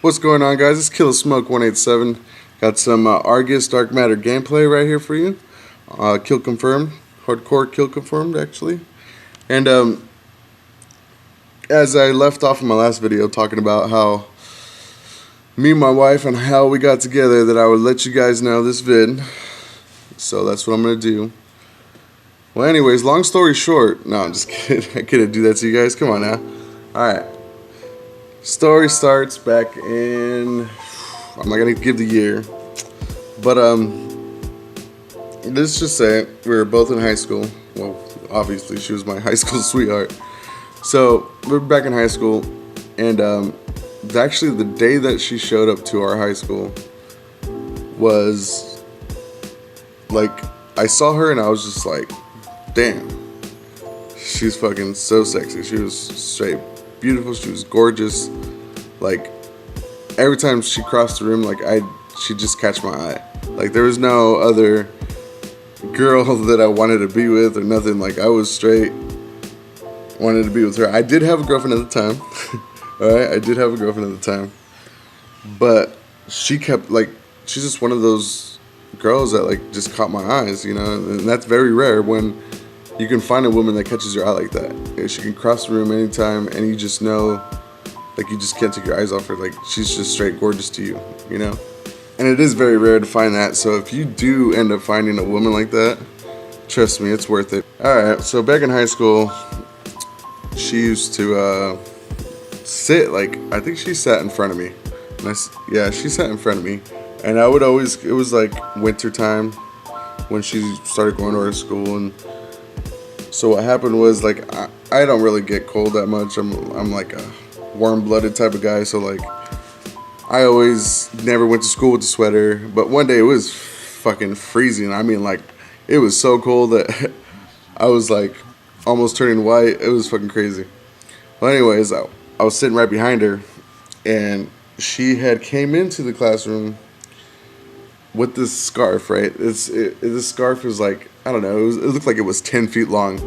What's going on, guys? It's Killer Smoke 187. Got some Argus Dark Matter gameplay right here for you. Kill confirmed, hardcore kill confirmed actually. And as I left off in my last video talking about how me and my wife and how we got together, that I would let you guys know this vid. So that's what I'm gonna do. Well, anyways, long story short, no, I'm just kidding. I couldn't do that to you guys. Come on now. All right. Story starts back in, I'm not gonna give the year, but let's just say we were both in high school. Well, obviously she was my high school sweetheart. So we're back in high school, and actually the day that she showed up to our high school was like, I saw her and I was just like, damn, she's fucking so sexy. She was straight beautiful. She was gorgeous. Like, every time she crossed the room, like, she'd just catch my eye. Like, there was no other girl that I wanted to be with or nothing. Like, I was straight wanted to be with her. I did have a girlfriend at the time. Alright, I did have a girlfriend at the time. But she kept, like, she's just one of those girls that, like, just caught my eyes, you know? And that's very rare when you can find a woman that catches your eye like that. She can cross the room anytime, and you just know, like, you just can't take your eyes off her. Like, she's just straight gorgeous to you, you know? And it is very rare to find that. So if you do end up finding a woman like that, trust me, it's worth it. Alright, so back in high school, she used to sit, like, I think she sat in front of me. And yeah, she sat in front of me. And I would always, it was like winter time when she started going to our school, and so what happened was, like, I don't really get cold that much. I'm like a warm-blooded type of guy, so, like, I always never went to school with a sweater. But one day it was fucking freezing. I mean, like, it was so cold that I was, like, almost turning white. It was fucking crazy. Well, anyways, I was sitting right behind her, and she had came into the classroom with this scarf, right? This scarf is like, I don't know, it looked like it was 10 feet long.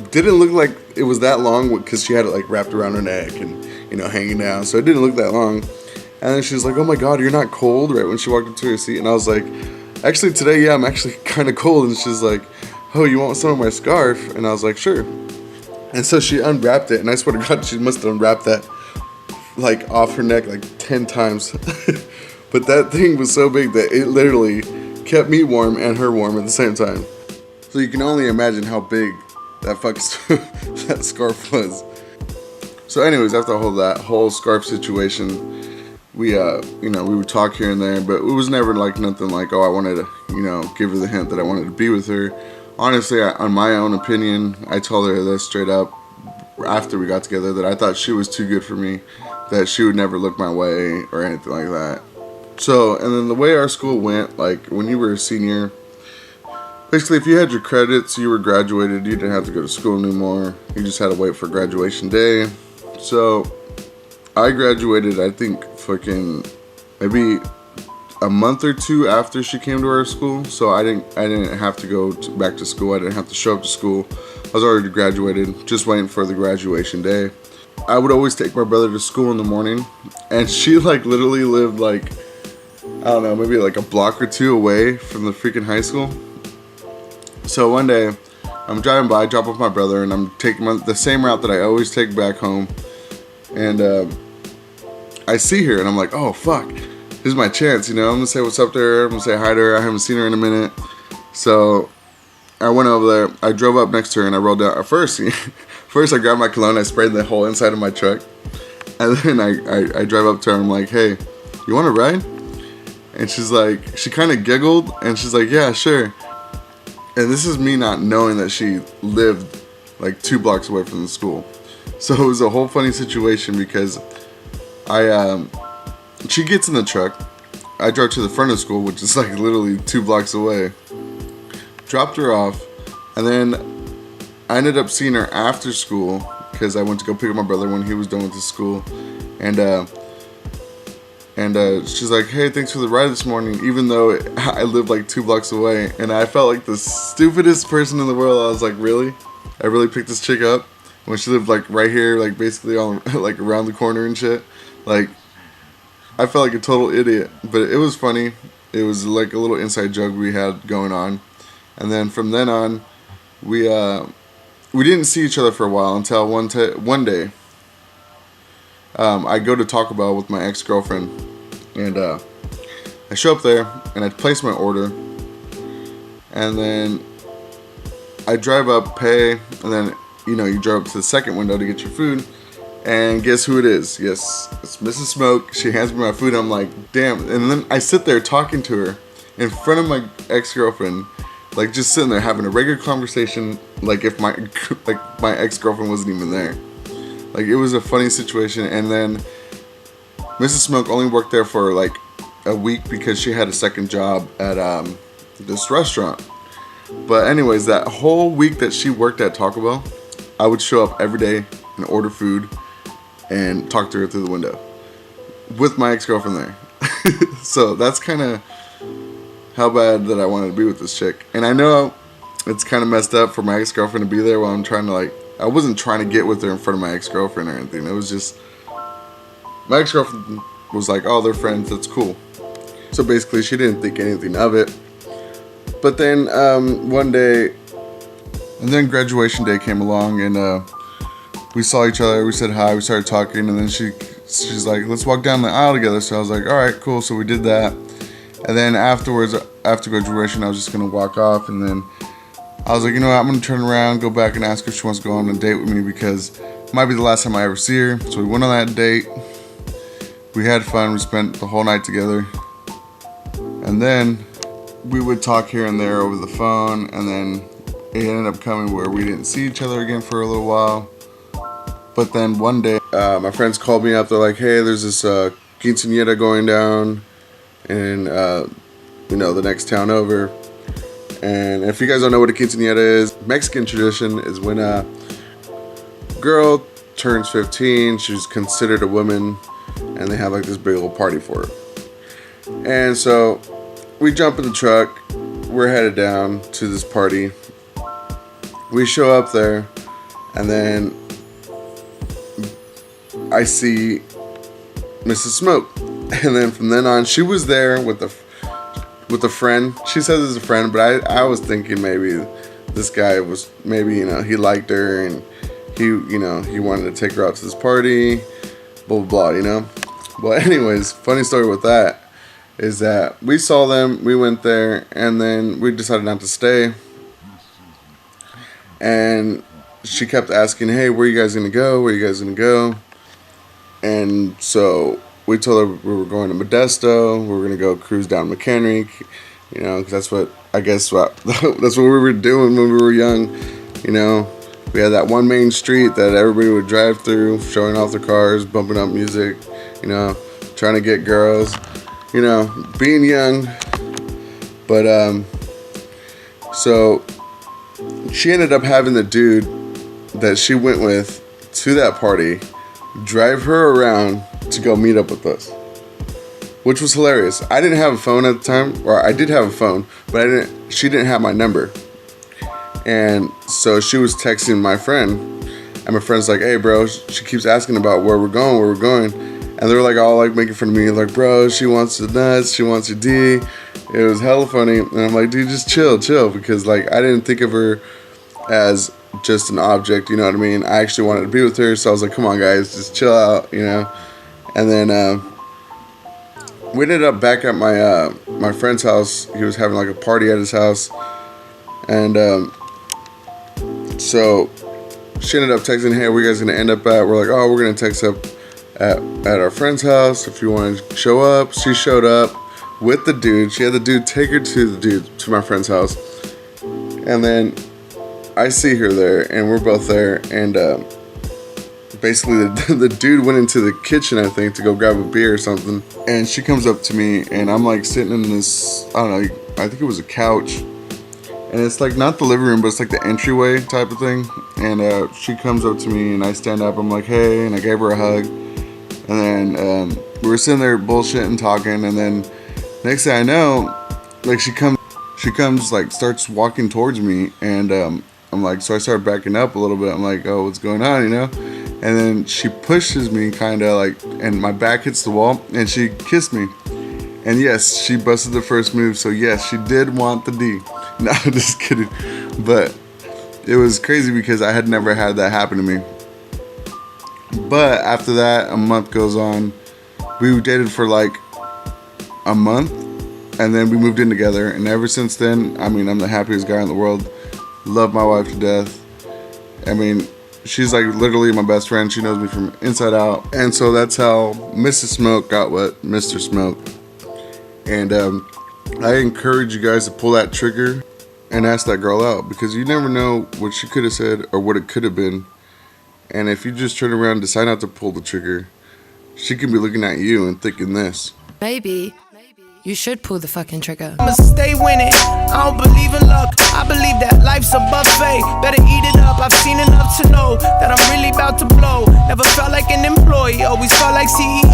Didn't look like it was that long because she had it, like, wrapped around her neck and, you know, hanging down. So it didn't look that long. And then she was like, oh my God, you're not cold, right when she walked up to her seat. And I was like, actually today, yeah, I'm actually kind of cold. And she's like, oh, you want some of my scarf? And I was like, sure. And so she unwrapped it. And I swear to God, she must have unwrapped that, like, off her neck like 10 times. But that thing was so big that it literally kept me warm and her warm at the same time. So you can only imagine how big that scarf was. So anyways, after that whole scarf situation, we would talk here and there, but it was never like nothing like, oh, I wanted to, you know, give her the hint that I wanted to be with her. Honestly, on my own opinion, I told her that straight up after we got together, that I thought she was too good for me, that she would never look my way or anything like that. So, and then the way our school went, like, when you were a senior, basically if you had your credits, you were graduated, you didn't have to go to school anymore. You just had to wait for graduation day. So, I graduated, I think, fucking maybe a month or two after she came to our school. So I didn't have to go back to school. I didn't have to show up to school. I was already graduated, just waiting for the graduation day. I would always take my brother to school in the morning, and she, like, literally lived, like, I don't know, maybe like a block or two away from the freaking high school. So one day, I'm driving by, drop off my brother, and I'm taking the same route that I always take back home. And I see her, and I'm like, oh, fuck. This is my chance, you know. I'm going to say what's up to her. I'm going to say hi to her. I haven't seen her in a minute. So I went over there. I drove up next to her, and I rolled down. First, I grabbed my cologne. I sprayed the whole inside of my truck. And then I drive up to her, and I'm like, hey, you want to ride? And she's like, she kind of giggled, and she's like, yeah, sure. And this is me not knowing that she lived like 2 blocks away from the school. So it was a whole funny situation because she gets in the truck. I drove to the front of the school, which is like literally 2 blocks away. Dropped her off, and then I ended up seeing her after school because I went to go pick up my brother when he was done with his school. And she's like, hey, thanks for the ride this morning, even though I lived like 2 blocks away. And I felt like the stupidest person in the world. I was like, really? I really picked this chick up when she lived like right here, like basically on like around the corner and shit. Like, I felt like a total idiot, but it was funny. It was like a little inside joke we had going on, and then from then on, we didn't see each other for a while until one day. I go to Taco Bell with my ex girlfriend, and I show up there and I place my order, and then I drive up, pay, and then you drive up to the second window to get your food. And guess who it is? Yes, it's Mrs. Smoke. She hands me my food. I'm like, damn. And then I sit there talking to her in front of my ex-girlfriend, like just sitting there having a regular conversation, like if my ex-girlfriend wasn't even there. Like it was a funny situation. And then Mrs. Smoke only worked there for like a week because she had a second job at this restaurant. But anyways, that whole week that she worked at Taco Bell, I would show up every day and order food and talk to her through the window with my ex-girlfriend there. So that's kind of how bad that I wanted to be with this chick. And I know it's kind of messed up for my ex-girlfriend to be there while I'm trying to I wasn't trying to get with her in front of my ex-girlfriend or anything. It was just, my ex-girlfriend was like, oh, they're friends, that's cool. So basically she didn't think anything of it. But then one day, and then graduation day came along, and we saw each other, we said hi, we started talking, and then she's like, let's walk down the aisle together. So I was like, all right, cool. So we did that. And then afterwards, after graduation, I was just going to walk off. And then I was like, you know what, I'm going to turn around, go back and ask her if she wants to go on a date with me, because it might be the last time I ever see her. So we went on that date. We had fun. We spent the whole night together. And then we would talk here and there over the phone. And then it ended up coming where we didn't see each other again for a little while. But then one day, my friends called me up. They're like, hey, there's this quinceañera going down in, the next town over. And if you guys don't know what a quinceañera is, Mexican tradition is when a girl turns 15, she's considered a woman, and they have like this big old party for her. And so we jump in the truck. We're headed down to this party. We show up there, and then I see Mrs. Smoke. And then from then on, she was there with a friend. She says it's a friend, but I was thinking maybe this guy was, maybe, he liked her and he wanted to take her out to this party, blah, blah, blah, But anyways, funny story with that is that we saw them, we went there, and then we decided not to stay. And she kept asking, hey, where you guys gonna go? Where you guys gonna go? And so we told her we were going to Modesto. We were going to go cruise down McHenry, because that's what that's what we were doing when we were young. We had that one main street that everybody would drive through, showing off their cars, bumping up music, trying to get girls, being young. But so she ended up having the dude that she went with to that party drive her around to go meet up with us, which was hilarious. I didn't have a phone at the time, or I did have a phone, but she didn't have my number. And so she was texting my friend, and my friend's like, hey bro, she keeps asking about where we're going. And they were like all like making fun of me, like, bro, she wants the nuts, she wants your D. It was hella funny. And I'm like, dude, just chill, because like I didn't think of her as just an object, you know what I mean? I actually wanted to be with her, so I was like, come on guys, just chill out, And then we ended up back at my friend's house. He was having like a party at his house, and so she ended up texting, hey, where you guys gonna end up at? We're like, oh, we're gonna text up at our friend's house if you want to show up. She showed up with the dude. She had the dude take her to my friend's house, and then I see her there, and we're both there, and basically the dude went into the kitchen, I think, to go grab a beer or something, and she comes up to me, and I'm like sitting in this, I don't know, I think it was a couch, and it's like not the living room, but it's like the entryway type of thing, and she comes up to me, and I stand up, I'm like, hey, and I gave her a hug, and then we were sitting there bullshitting, talking, and then next thing I know, like she comes like starts walking towards me, and I'm like, so I started backing up a little bit. I'm like, oh, what's going on, And then she pushes me kind of like, and my back hits the wall, and she kissed me. And yes, she busted the first move. So yes, she did want the D. No, I'm just kidding. But it was crazy because I had never had that happen to me. But after that, a month goes on. We dated for like a month, and then we moved in together. And ever since then, I mean, I'm the happiest guy in the world. Love my wife to death. I mean, she's like literally my best friend. She knows me from inside out. And so that's how Mrs. Smoke got what Mr. Smoke. And I encourage you guys to pull that trigger and ask that girl out, because you never know what she could have said or what it could have been. And if you just turn around and decide not to pull the trigger, she can be looking at you and thinking this. Maybe you should pull the fucking trigger. I'ma stay winning. I don't believe in luck. I believe that life's a buffet. Better eat it up. I've seen enough to know that I'm really about to blow. Never felt like an employee, always felt like CEO.